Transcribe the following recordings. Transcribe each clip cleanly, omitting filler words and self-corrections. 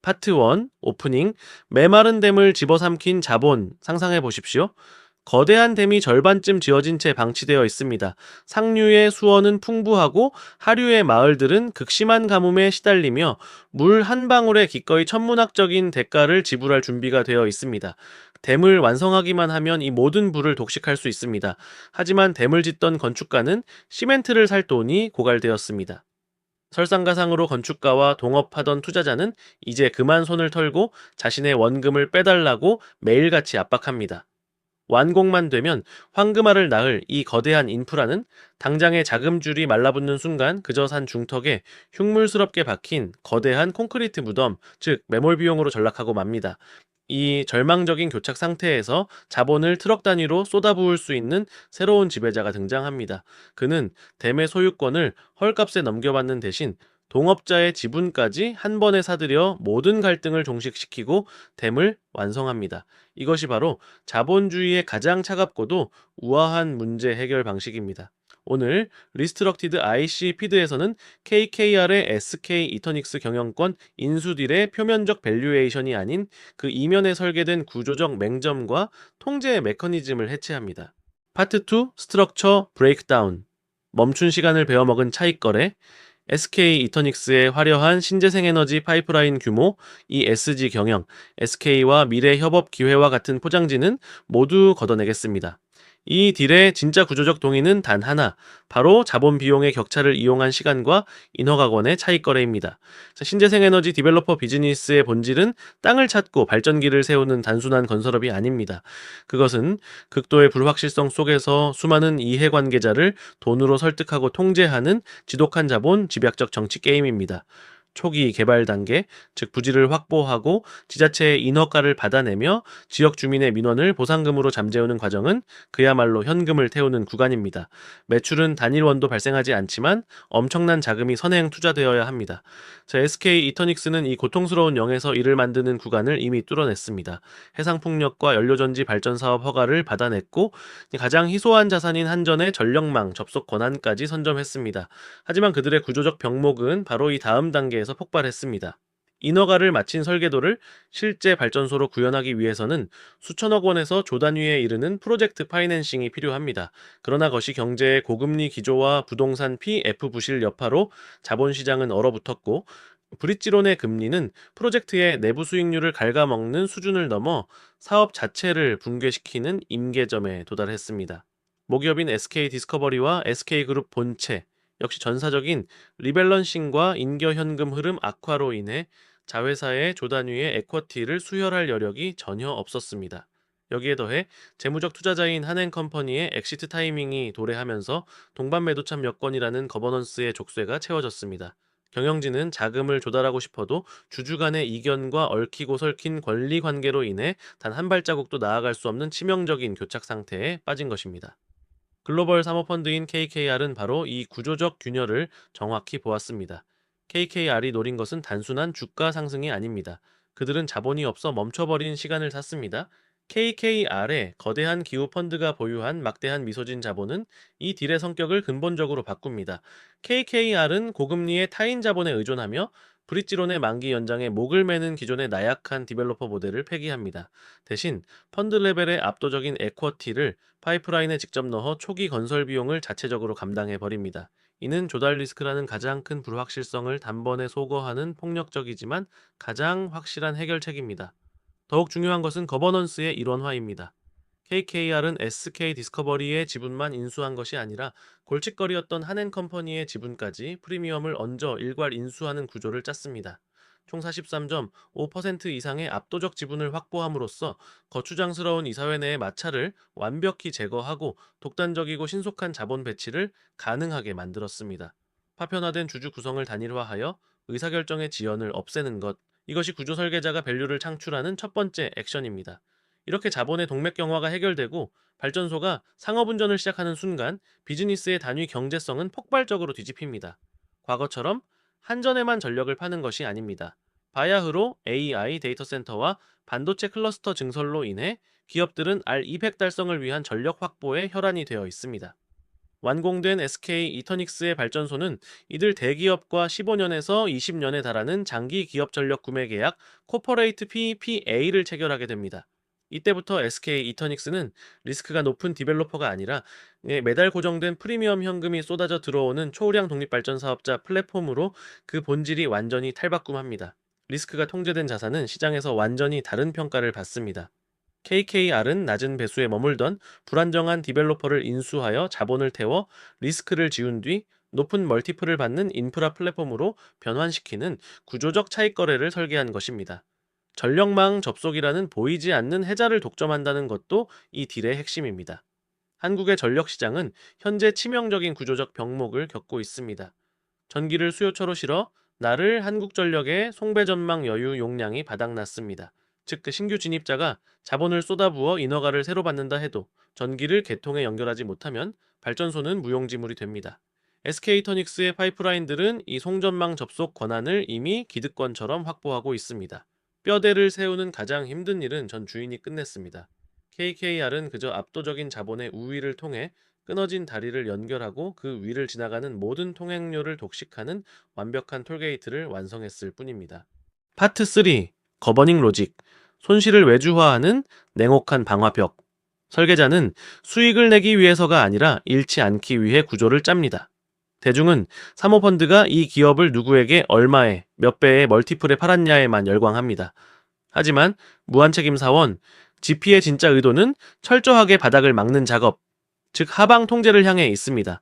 파트 1, 오프닝, 메마른 댐을 집어삼킨 자본 상상해 보십시오. 거대한 댐이 절반쯤 지어진 채 방치되어 있습니다. 상류의 수원은 풍부하고 하류의 마을들은 극심한 가뭄에 시달리며 물 한 방울에 기꺼이 천문학적인 대가를 지불할 준비가 되어 있습니다. 댐을 완성하기만 하면 이 모든 부를 독식할 수 있습니다. 하지만 댐을 짓던 건축가는 시멘트를 살 돈이 고갈되었습니다. 설상가상으로 건축가와 동업하던 투자자는 이제 그만 손을 털고 자신의 원금을 빼달라고 매일같이 압박합니다. 완공만 되면 황금알을 낳을 이 거대한 인프라는 당장의 자금줄이 말라붙는 순간 그저 산 중턱에 흉물스럽게 박힌 거대한 콘크리트 무덤, 즉 매몰 비용으로 전락하고 맙니다. 이 절망적인 교착 상태에서 자본을 트럭 단위로 쏟아부을 수 있는 새로운 지배자가 등장합니다. 그는 댐의 소유권을 헐값에 넘겨받는 대신 동업자의 지분까지 한 번에 사들여 모든 갈등을 종식시키고 댐을 완성합니다. 이것이 바로 자본주의의 가장 차갑고도 우아한 문제 해결 방식입니다. 오늘 리스트럭티드 IC 피드에서는 KKR의 SK 이터닉스 경영권 인수딜의 표면적 밸류에이션이 아닌 그 이면에 설계된 구조적 맹점과 통제 메커니즘을 해체합니다. 파트 2 스트럭처 브레이크다운, 멈춘 시간을 베어먹은 차익거래, SK 이터닉스의 화려한 신재생에너지 파이프라인 규모, ESG 경영, SK와 미래 협업 기회와 같은 포장지는 모두 걷어내겠습니다. 이 딜의 진짜 구조적 동의는 단 하나, 바로 자본 비용의 격차를 이용한 시간과 인허가권의 차익 거래입니다. 신재생에너지 디벨로퍼 비즈니스의 본질은 땅을 찾고 발전기를 세우는 단순한 건설업이 아닙니다. 그것은 극도의 불확실성 속에서 수많은 이해관계자를 돈으로 설득하고 통제하는 지독한 자본 집약적 정치 게임입니다. 초기 개발 단계, 즉 부지를 확보하고 지자체의 인허가를 받아내며 지역 주민의 민원을 보상금으로 잠재우는 과정은 그야말로 현금을 태우는 구간입니다. 매출은 단일원도 발생하지 않지만 엄청난 자금이 선행 투자되어야 합니다. SK 이터닉스는 이 고통스러운 영에서 이를 만드는 구간을 이미 뚫어냈습니다. 해상풍력과 연료전지 발전 사업 허가를 받아냈고 가장 희소한 자산인 한전의 전력망 접속 권한까지 선점했습니다. 하지만 그들의 구조적 병목은 바로 이 다음 단계에서 폭발했습니다. 인허가를 마친 설계도를 실제 발전소로 구현하기 위해서는 수천억 원에서 조 단위에 이르는 프로젝트 파이낸싱이 필요합니다. 그러나 것이 경제의 고금리 기조와 부동산 PF 부실 여파로 자본시장은 얼어붙었고 브릿지론의 금리는 프로젝트의 내부 수익률을 갉아먹는 수준을 넘어 사업 자체를 붕괴시키는 임계점에 도달했습니다. 모기업인 SK 디스커버리와 SK그룹 본체, 역시 전사적인 리밸런싱과 인겨 현금 흐름 악화로 인해 자회사의 조단위의 에쿼티를 수혈할 여력이 전혀 없었습니다. 여기에 더해 재무적 투자자인 한행컴퍼니의 엑시트 타이밍이 도래하면서 동반 매도참 여건이라는 거버넌스의 족쇄가 채워졌습니다. 경영진은 자금을 조달하고 싶어도 주주 간의 이견과 얽히고 설킨 권리 관계로 인해 단 한 발자국도 나아갈 수 없는 치명적인 교착 상태에 빠진 것입니다. 글로벌 사모펀드인 KKR은 바로 이 구조적 균열을 정확히 보았습니다. KKR이 노린 것은 단순한 주가 상승이 아닙니다. 그들은 자본이 없어 멈춰버린 시간을 샀습니다. KKR의 거대한 기후 펀드가 보유한 막대한 미소진 자본은 이 딜의 성격을 근본적으로 바꿉니다. KKR은 고금리의 타인 자본에 의존하며 브릿지론의 만기 연장에 목을 매는 기존의 나약한 디벨로퍼 모델을 폐기합니다. 대신 펀드 레벨의 압도적인 에쿼티를 파이프라인에 직접 넣어 초기 건설 비용을 자체적으로 감당해 버립니다. 이는 조달 리스크라는 가장 큰 불확실성을 단번에 소거하는 폭력적이지만 가장 확실한 해결책입니다. 더욱 중요한 것은 거버넌스의 일원화입니다. KKR은 SK 디스커버리의 지분만 인수한 것이 아니라 골칫거리였던 한엔컴퍼니의 지분까지 프리미엄을 얹어 일괄 인수하는 구조를 짰습니다. 총 43.5% 이상의 압도적 지분을 확보함으로써 거추장스러운 이사회 내의 마찰을 완벽히 제거하고 독단적이고 신속한 자본 배치를 가능하게 만들었습니다. 파편화된 주주 구성을 단일화하여 의사결정의 지연을 없애는 것, 이것이 구조 설계자가 밸류를 창출하는 첫 번째 액션입니다. 이렇게 자본의 동맥 경화가 해결되고 발전소가 상업운전을 시작하는 순간 비즈니스의 단위 경제성은 폭발적으로 뒤집힙니다. 과거처럼 한전에만 전력을 파는 것이 아닙니다. 바야흐로 AI 데이터 센터와 반도체 클러스터 증설로 인해 기업들은 R200 달성을 위한 전력 확보에 혈안이 되어 있습니다. 완공된 SK 이터닉스의 발전소는 이들 대기업과 15년에서 20년에 달하는 장기 기업 전력 구매 계약 코퍼레이트 PPA를 체결하게 됩니다. 이때부터 SK 이터닉스는 리스크가 높은 디벨로퍼가 아니라 매달 고정된 프리미엄 현금이 쏟아져 들어오는 초우량 독립발전 사업자 플랫폼으로 그 본질이 완전히 탈바꿈합니다. 리스크가 통제된 자산은 시장에서 완전히 다른 평가를 받습니다. KKR은 낮은 배수에 머물던 불안정한 디벨로퍼를 인수하여 자본을 태워 리스크를 지운 뒤 높은 멀티플을 받는 인프라 플랫폼으로 변환시키는 구조적 차익 거래를 설계한 것입니다. 전력망 접속이라는 보이지 않는 해자를 독점한다는 것도 이 딜의 핵심입니다. 한국의 전력 시장은 현재 치명적인 구조적 병목을 겪고 있습니다. 전기를 수요처로 실어 나를 한국전력의 송배 전망 여유 용량이 바닥났습니다. 즉, 그 신규 진입자가 자본을 쏟아부어 인허가를 새로 받는다 해도 전기를 계통에 연결하지 못하면 발전소는 무용지물이 됩니다. SK이터닉스의 파이프라인들은 이 송전망 접속 권한을 이미 기득권처럼 확보하고 있습니다. 뼈대를 세우는 가장 힘든 일은 전 주인이 끝냈습니다. KKR은 그저 압도적인 자본의 우위를 통해 끊어진 다리를 연결하고 그 위를 지나가는 모든 통행료를 독식하는 완벽한 톨게이트를 완성했을 뿐입니다. 파트 3. 거버닝 로직. 손실을 외주화하는 냉혹한 방화벽. 설계자는 수익을 내기 위해서가 아니라 잃지 않기 위해 구조를 짭니다. 대중은 사모펀드가 이 기업을 누구에게 얼마에 몇 배의 멀티플에 팔았냐에만 열광합니다. 하지만 무한책임사원 GP의 진짜 의도는 철저하게 바닥을 막는 작업, 즉 하방 통제를 향해 있습니다.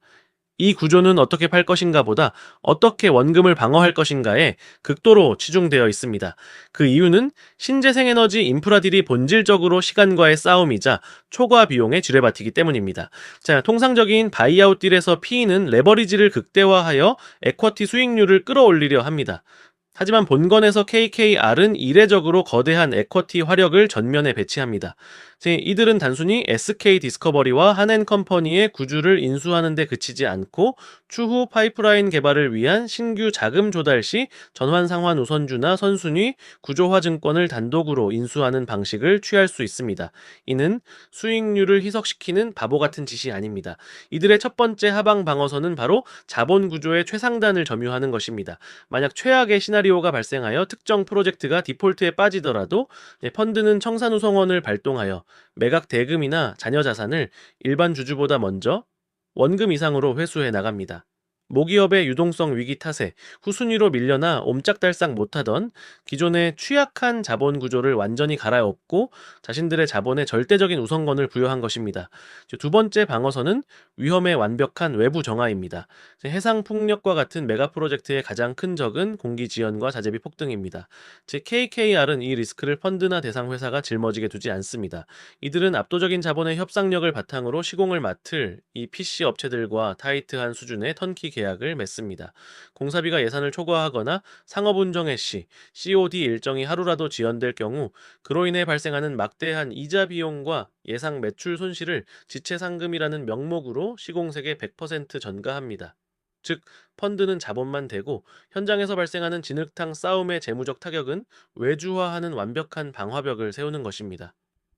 이 구조는 어떻게 팔 것인가 보다 어떻게 원금을 방어할 것인가에 극도로 치중되어 있습니다. 그 이유는 신재생에너지 인프라딜이 본질적으로 시간과의 싸움이자 초과 비용에 지뢰밭이기 때문입니다. 자, 통상적인 바이아웃 딜에서 PE는 레버리지를 극대화하여 에쿼티 수익률을 끌어올리려 합니다. 하지만 본건에서 KKR은 이례적으로 거대한 에쿼티 화력을 전면에 배치합니다. 이들은 단순히 SK 디스커버리와 한엔컴퍼니의 구주를 인수하는 데 그치지 않고 추후 파이프라인 개발을 위한 신규 자금 조달 시 전환상환 우선주나 선순위, 구조화 증권을 단독으로 인수하는 방식을 취할 수 있습니다. 이는 수익률을 희석시키는 바보 같은 짓이 아닙니다. 이들의 첫 번째 하방 방어선은 바로 자본 구조의 최상단을 점유하는 것입니다. 만약 최악의 시나리오가 발생하여 특정 프로젝트가 디폴트에 빠지더라도 펀드는 청산우성원을 발동하여 매각 대금이나 잔여 자산을 일반 주주보다 먼저 원금 이상으로 회수해 나갑니다. 모기업의 유동성 위기 탓에 후순위로 밀려나 옴짝달싹 못하던 기존의 취약한 자본 구조를 완전히 갈아엎고 자신들의 자본에 절대적인 우선권을 부여한 것입니다. 두 번째 방어선은 위험의 완벽한 외부 정화입니다. 해상 풍력과 같은 메가 프로젝트의 가장 큰 적은 공기 지연과 자재비 폭등입니다. 즉 KKR은 이 리스크를 펀드나 대상 회사가 짊어지게 두지 않습니다. 이들은 압도적인 자본의 협상력을 바탕으로 시공을 맡을 이 PC 업체들과 타이트한 수준의 턴키 계약을 맺습니다. 공사비가 예산을 초과하거나 상업운정해 시 COD 일정이 하루라도 지연될 경우 그로 인해 발생하는 막대한 이자 비용과 예상 매출 손실을 지체상금이라는 명목으로 시공색에 100% 전가합니다. 즉 펀드는 자본만 대고 현장에서 발생하는 진흙탕 싸움의 재무적 타격은 외주화하는 완벽한 방화벽을 세우는 것입니다.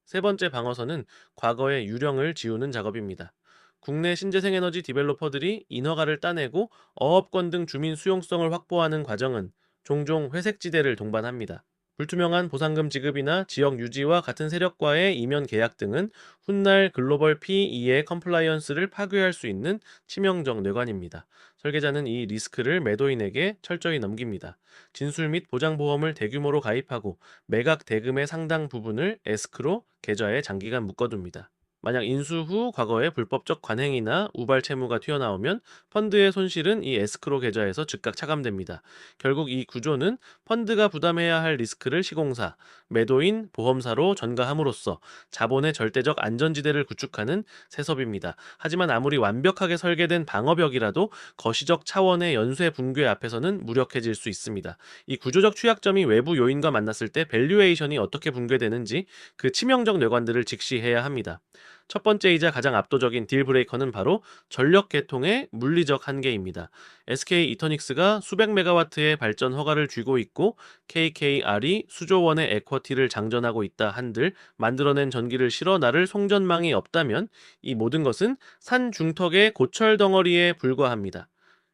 세 번째 방어선은 과거의 유령을 지우는 작업입니다. 국내 신재생에너지 디벨로퍼들이 인허가를 따내고 어업권 등 주민 수용성을 확보하는 과정은 종종 회색지대를 동반합니다. 불투명한 보상금 지급이나 지역 유지와 같은 세력과의 이면 계약 등은 훗날 글로벌 PE의 컴플라이언스를 파괴할 수 있는 치명적 뇌관입니다. 설계자는 이 리스크를 매도인에게 철저히 넘깁니다. 진술 및 보장보험을 대규모로 가입하고 매각 대금의 상당 부분을 에스크로 계좌에 장기간 묶어둡니다. 만약 인수 후 과거의 불법적 관행이나 우발 채무가 튀어나오면 펀드의 손실은 이 에스크로 계좌에서 즉각 차감됩니다. 결국 이 구조는 펀드가 부담해야 할 리스크를 시공사, 매도인, 보험사로 전가함으로써 자본의 절대적 안전지대를 구축하는 세섭입니다. 하지만 아무리 완벽하게 설계된 방어벽이라도 거시적 차원의 연쇄 붕괴 앞에서는 무력해질 수 있습니다. 이 구조적 취약점이 외부 요인과 만났을 때 밸류에이션이 어떻게 붕괴되는지 그 치명적 뇌관들을 직시해야 합니다. 첫 번째이자 가장 압도적인 딜 브레이커는 바로 전력 개통의 물리적 한계입니다. SK 이터닉스가 수백 메가와트의 발전 허가를 쥐고 있고 KKR이 수조 원의 에쿼티를 장전하고 있다 한들 만들어낸 전기를 실어 나를 송전망이 없다면 이 모든 것은 산 중턱의 고철 덩어리에 불과합니다.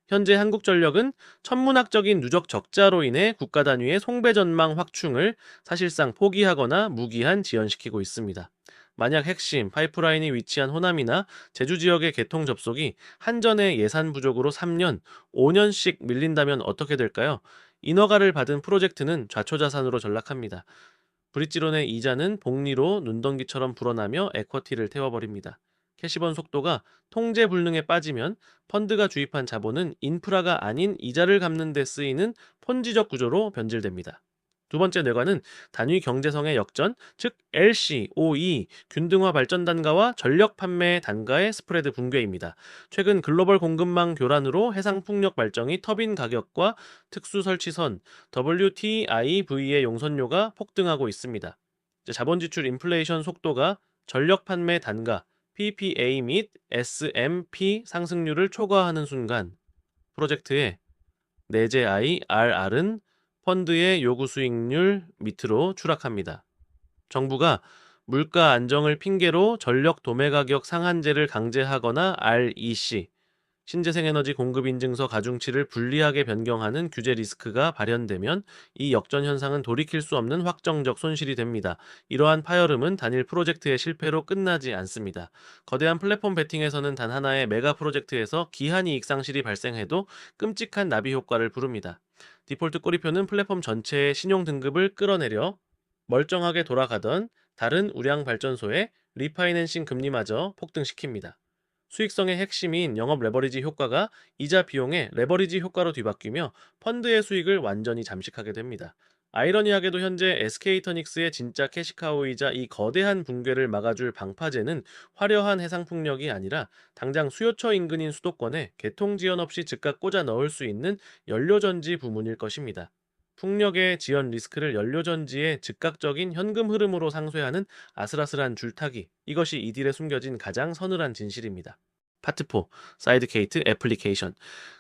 현재 한국전력은 천문학적인 누적 적자로 인해 국가 단위의 송배 전망 확충을 사실상 포기하거나 무기한 지연시키고 있습니다. 만약 핵심 파이프라인이 위치한 호남이나 제주 지역의 개통 접속이 한전의 예산 부족으로 3년, 5년씩 밀린다면 어떻게 될까요? 인허가를 받은 프로젝트는 좌초자산으로 전락합니다. 브릿지론의 이자는 복리로 눈덩이처럼 불어나며 에쿼티를 태워버립니다. 캐시번 속도가 통제 불능에 빠지면 펀드가 주입한 자본은 인프라가 아닌 이자를 갚는 데 쓰이는 폰지적 구조로 변질됩니다. 두 번째 뇌관은 단위 경제성의 역전, 즉 LC, OE, 균등화 발전 단가와 전력 판매 단가의 스프레드 붕괴입니다. 최근 글로벌 공급망 교란으로 해상 풍력 발전이 터빈 가격과 특수 설치선, WTIV의 용선료가 폭등하고 있습니다. 자본 지출 인플레이션 속도가 전력 판매 단가, PPA 및 SMP 상승률을 초과하는 순간 프로젝트의 내재 IRR은 펀드의 요구 수익률 밑으로 추락합니다. 정부가 물가 안정을 핑계로 전력 도매 가격 상한제를 강제하거나 REC, 신재생에너지 공급인증서 가중치를 불리하게 변경하는 규제 리스크가 발현되면 이 역전 현상은 돌이킬 수 없는 확정적 손실이 됩니다. 이러한 파열음은 단일 프로젝트의 실패로 끝나지 않습니다. 거대한 플랫폼 베팅에서는 단 하나의 메가 프로젝트에서 기한 이익 상실이 발생해도 끔찍한 나비 효과를 부릅니다. 디폴트 꼬리표는 플랫폼 전체의 신용 등급을 끌어내려 멀쩡하게 돌아가던 다른 우량 발전소의 리파이낸싱 금리마저 폭등시킵니다. 수익성의 핵심인 영업 레버리지 효과가 이자 비용의 레버리지 효과로 뒤바뀌며 펀드의 수익을 완전히 잠식하게 됩니다. 아이러니하게도 현재 SK이터닉스의 진짜 캐시카우이자 이 거대한 붕괴를 막아줄 방파제는 화려한 해상풍력이 아니라 당장 수요처 인근인 수도권에 개통 지연 없이 즉각 꽂아 넣을 수 있는 연료전지 부문일 것입니다. 풍력의 지연 리스크를 연료전지의 즉각적인 현금 흐름으로 상쇄하는 아슬아슬한 줄타기, 이것이 이 딜에 숨겨진 가장 서늘한 진실입니다. 파트 4. 사이드게이트 애플리케이션.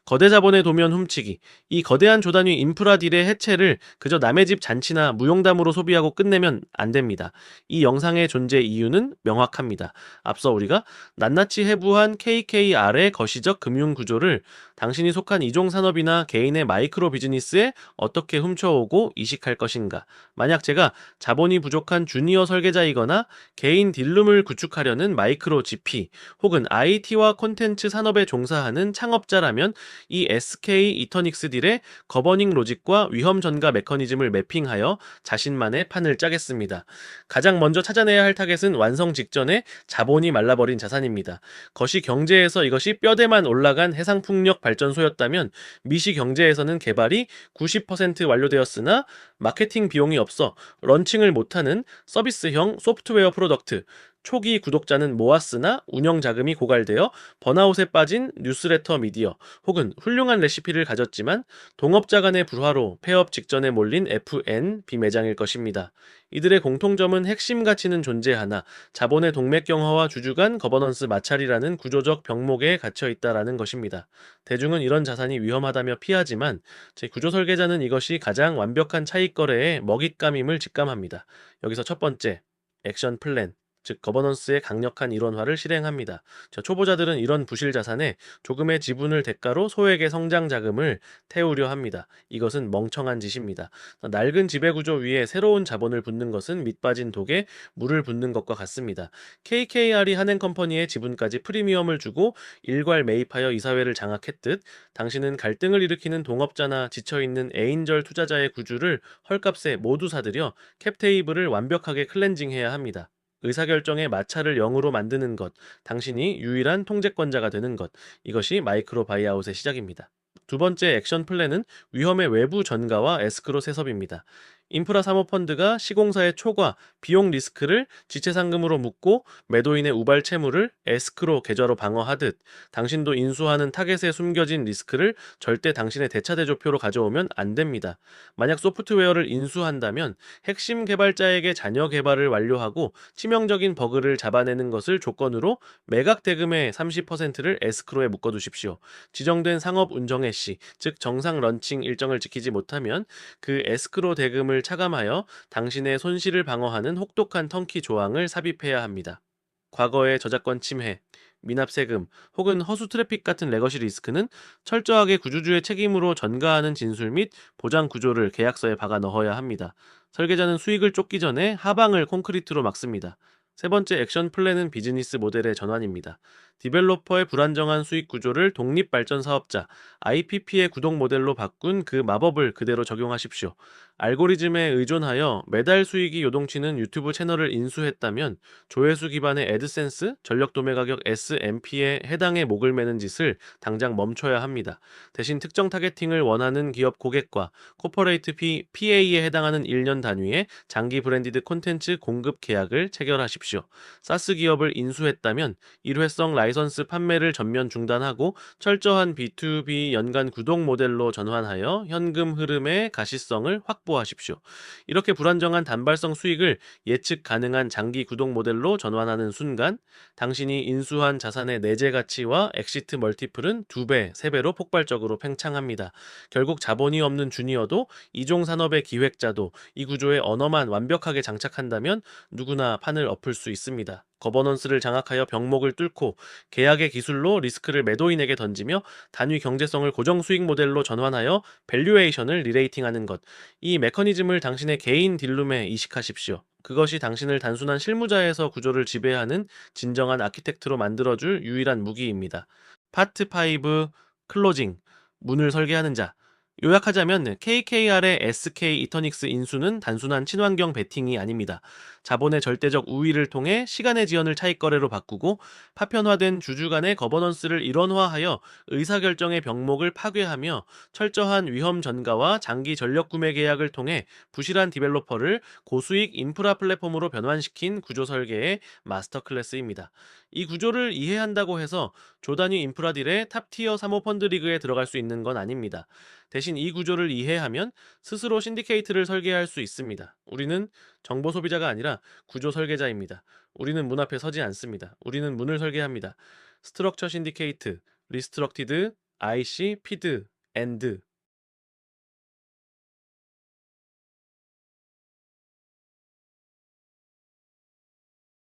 거대 자본의 도면 훔치기. 이 거대한 조단위 인프라 딜의 해체를 그저 남의 집 잔치나 무용담으로 소비하고 끝내면 안 됩니다. 이 영상의 존재 이유는 명확합니다. 앞서 우리가 낱낱이 해부한 KKR의 거시적 금융 구조를 당신이 속한 이종 산업이나 개인의 마이크로 비즈니스에 어떻게 훔쳐오고 이식할 것인가. 만약 제가 자본이 부족한 주니어 설계자이거나 개인 딜룸을 구축하려는 마이크로 GP 혹은 IT와 콘텐츠 산업에 종사하는 창업자라면 이 SK 이터닉스 딜의 거버닝 로직과 위험 전가 메커니즘을 매핑하여 자신만의 판을 짜겠습니다. 가장 먼저 찾아내야 할 타겟은 완성 직전에 자본이 말라버린 자산입니다. 거시 경제에서 이것이 뼈대만 올라간 해상풍력 발전소였다면 미시 경제에서는 개발이 90% 완료되었으나 마케팅 비용이 없어 런칭을 못하는 서비스형 소프트웨어 프로덕트, 초기 구독자는 모았으나 운영 자금이 고갈되어 번아웃에 빠진 뉴스레터 미디어 혹은 훌륭한 레시피를 가졌지만 동업자 간의 불화로 폐업 직전에 몰린 FN 비매장일 것입니다. 이들의 공통점은 핵심 가치는 존재하나 자본의 동맥경화와 주주 간 거버넌스 마찰이라는 구조적 병목에 갇혀 있다라는 것입니다. 대중은 이런 자산이 위험하다며 피하지만 제 구조 설계자는 이것이 가장 완벽한 차익 거래의 먹잇감임을 직감합니다. 여기서 첫 번째, 액션 플랜. 즉 거버넌스의 강력한 일원화를 실행합니다. 초보자들은 이런 부실 자산에 조금의 지분을 대가로 소액의 성장 자금을 태우려 합니다. 이것은 멍청한 짓입니다. 낡은 지배구조 위에 새로운 자본을 붓는 것은 밑빠진 독에 물을 붓는 것과 같습니다. KKR이 한행컴퍼니의 지분까지 프리미엄을 주고 일괄 매입하여 이사회를 장악했듯 당신은 갈등을 일으키는 동업자나 지쳐있는 애인절 투자자의 구주를 헐값에 모두 사들여 캡테이블을 완벽하게 클렌징해야 합니다. 의사결정의 마찰을 0으로 만드는 것, 당신이 유일한 통제권자가 되는 것, 이것이 마이크로 바이아웃의 시작입니다. 두 번째 액션 플랜은 위험의 외부 전가와 에스크로 세섭입니다. 인프라 사모펀드가 시공사의 초과, 비용 리스크를 지체 상금으로 묻고 매도인의 우발 채무를 에스크로 계좌로 방어하듯 당신도 인수하는 타겟에 숨겨진 리스크를 절대 당신의 대차 대조표로 가져오면 안 됩니다. 만약 소프트웨어를 인수한다면 핵심 개발자에게 잔여 개발을 완료하고 치명적인 버그를 잡아내는 것을 조건으로 매각 대금의 30%를 에스크로에 묶어두십시오. 지정된 상업 운정회 시, 즉 정상 런칭 일정을 지키지 못하면 그 에스크로 대금을 차감하여 당신의 손실을 방어하는 혹독한 턴키 조항을 삽입해야 합니다. 과거의 저작권 침해, 미납 세금 혹은 허수 트래픽 같은 레거시 리스크는 철저하게 구주주의 책임으로 전가하는 진술 및 보장 구조를 계약서에 박아 넣어야 합니다. 설계자는 수익을 쫓기 전에 하방을 콘크리트로 막습니다. 세 번째 액션 플랜은 비즈니스 모델의 전환입니다. 디벨로퍼의 불안정한 수익 구조를 독립 발전 사업자 IPP의 구독 모델로 바꾼 그 마법을 그대로 적용하십시오. 알고리즘에 의존하여 매달 수익이 요동치는 유튜브 채널을 인수했다면 조회수 기반의 애드센스, 전력 도매 가격 SMP에 해당의 목을 매는 짓을 당장 멈춰야 합니다. 대신 특정 타겟팅을 원하는 기업 고객과 코퍼레이트 PA에 해당하는 1년 단위의 장기 브랜디드 콘텐츠 공급 계약을 체결하십시오. 사스 기업을 인수했다면 일회성 라이선스 판매를 전면 중단하고 철저한 B2B 연간 구독 모델로 전환하여 현금 흐름의 가시성을 확보하십시오. 이렇게 불안정한 단발성 수익을 예측 가능한 장기 구독 모델로 전환하는 순간 당신이 인수한 자산의 내재 가치와 엑시트 멀티플은 2배, 3배로 폭발적으로 팽창합니다. 결국 자본이 없는 주니어도 이종 산업의 기획자도 이 구조에 언어만 완벽하게 장착한다면 누구나 판을 엎을 수 있습니다. 거버넌스를 장악하여 병목을 뚫고 계약의 기술로 리스크를 매도인에게 던지며 단위 경제성을 고정 수익 모델로 전환하여 밸류에이션을 리레이팅하는 것. 이 메커니즘을 당신의 개인 딜룸에 이식하십시오. 그것이 당신을 단순한 실무자에서 구조를 지배하는 진정한 아키텍트로 만들어줄 유일한 무기입니다. 파트 5 클로징 문을 설계하는 자. 요약하자면 KKR의 SK 이터닉스 인수는 단순한 친환경 베팅이 아닙니다. 자본의 절대적 우위를 통해 시간의 지연을 차익거래로 바꾸고 파편화된 주주 간의 거버넌스를 일원화하여 의사결정의 병목을 파괴하며 철저한 위험 전가와 장기 전력 구매 계약을 통해 부실한 디벨로퍼를 고수익 인프라 플랫폼으로 변환시킨 구조 설계의 마스터 클래스입니다. 이 구조를 이해한다고 해서 조단위 인프라 딜의 탑티어 사모펀드 리그에 들어갈 수 있는 건 아닙니다. 대신 이 구조를 이해하면 스스로 신디케이트를 설계할 수 있습니다. 우리는 정보 소비자가 아니라 구조 설계자입니다. 우리는 문 앞에 서지 않습니다. 우리는 문을 설계합니다. 스트럭처 신디케이트, 리스트럭티드, IC, 피드, 엔드